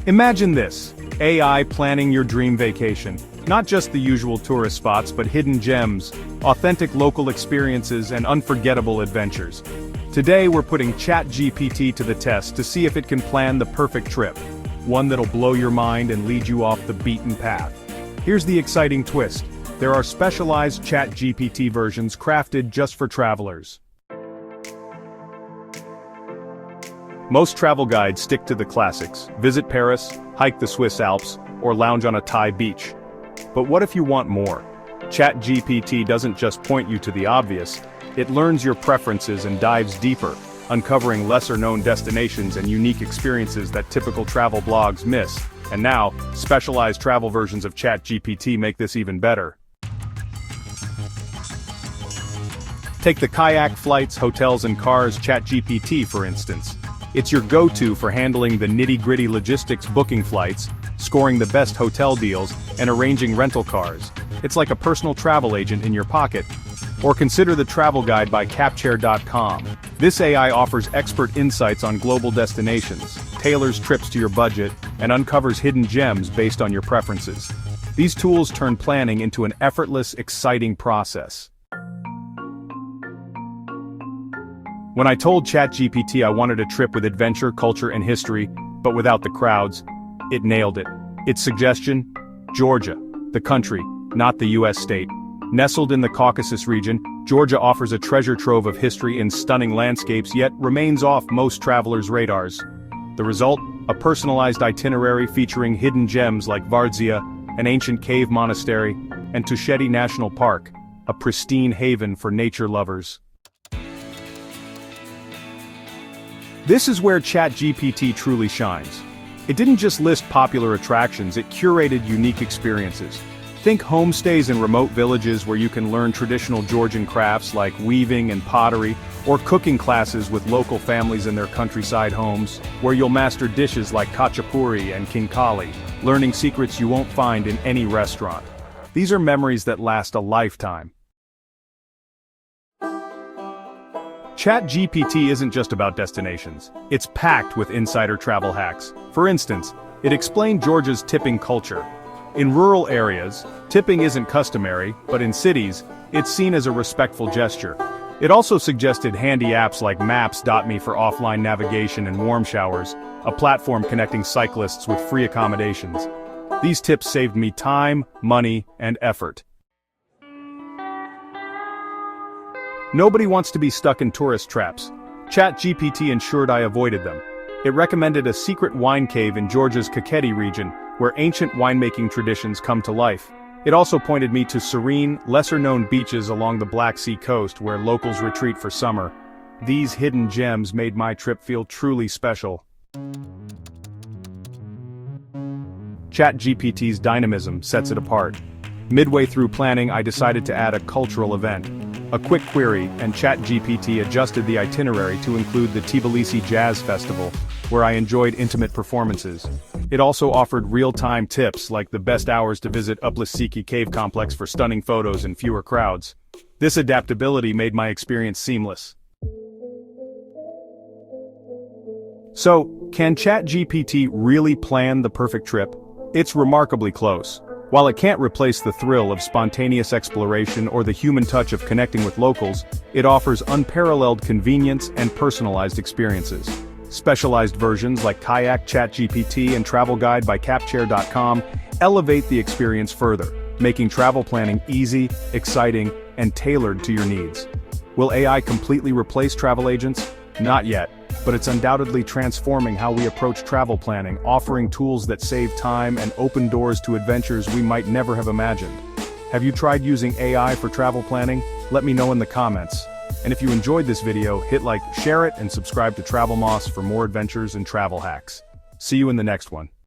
Imagine this, AI planning your dream vacation. Not just the usual tourist spots but hidden gems, authentic local experiences and unforgettable adventures. Today we're putting ChatGPT to the test to see if it can plan the perfect trip. One that'll blow your mind and lead you off the beaten path. Here's the exciting twist. There are specialized ChatGPT versions crafted just for travelers. Most travel guides stick to the classics: visit Paris, hike the Swiss Alps, or lounge on a Thai beach. But what if you want more? ChatGPT doesn't just point you to the obvious, it learns your preferences and dives deeper, uncovering lesser-known destinations and unique experiences that typical travel blogs miss. And now, specialized travel versions of ChatGPT make this even better. Take the kayak flights, hotels and cars ChatGPT for instance. It's your go-to for handling the nitty-gritty logistics, booking flights, scoring the best hotel deals, and arranging rental cars. It's like a personal travel agent in your pocket. Or consider the travel guide by Capchair.com. This AI offers expert insights on global destinations, tailors trips to your budget, and uncovers hidden gems based on your preferences. These tools turn planning into an effortless, exciting process. When I told ChatGPT I wanted a trip with adventure, culture, and history, but without the crowds, it nailed it. Its suggestion? Georgia, the country, not the US state. Nestled in the Caucasus region, Georgia offers a treasure trove of history and stunning landscapes yet remains off most travelers' radars. The result? A personalized itinerary featuring hidden gems like Vardzia, an ancient cave monastery, and Tusheti National Park, a pristine haven for nature lovers. This is where ChatGPT truly shines. It didn't just list popular attractions, it curated unique experiences. Think homestays in remote villages where you can learn traditional Georgian crafts like weaving and pottery, or cooking classes with local families in their countryside homes, where you'll master dishes like khachapuri and khinkali, learning secrets you won't find in any restaurant. These are memories that last a lifetime. ChatGPT isn't just about destinations. It's packed with insider travel hacks. For instance, it explained Georgia's tipping culture. In rural areas, tipping isn't customary, but in cities, it's seen as a respectful gesture. It also suggested handy apps like Maps.me for offline navigation and warm showers, a platform connecting cyclists with free accommodations. These tips saved me time, money, and effort. Nobody wants to be stuck in tourist traps. ChatGPT ensured I avoided them. It recommended a secret wine cave in Georgia's Kakheti region, where ancient winemaking traditions come to life. It also pointed me to serene, lesser-known beaches along the Black Sea coast where locals retreat for summer. These hidden gems made my trip feel truly special. ChatGPT's dynamism sets it apart. Midway through planning, I decided to add a cultural event. A quick query, and ChatGPT adjusted the itinerary to include the Tbilisi Jazz Festival, where I enjoyed intimate performances. It also offered real-time tips like the best hours to visit Uplisiki Cave Complex for stunning photos and fewer crowds. This adaptability made my experience seamless. So, can ChatGPT really plan the perfect trip? It's remarkably close. While it can't replace the thrill of spontaneous exploration or the human touch of connecting with locals, it offers unparalleled convenience and personalized experiences. Specialized versions like KAYAK, ChatGPT, and Travel Guide by Capchair.com elevate the experience further, making travel planning easy, exciting, and tailored to your needs. Will AI completely replace travel agents? Not yet, but it's undoubtedly transforming how we approach travel planning, offering tools that save time and open doors to adventures we might never have imagined. Have you tried using AI for travel planning? Let me know in the comments. And if you enjoyed this video, hit like, share it, and subscribe to TravelMoss for more adventures and travel hacks. See you in the next one.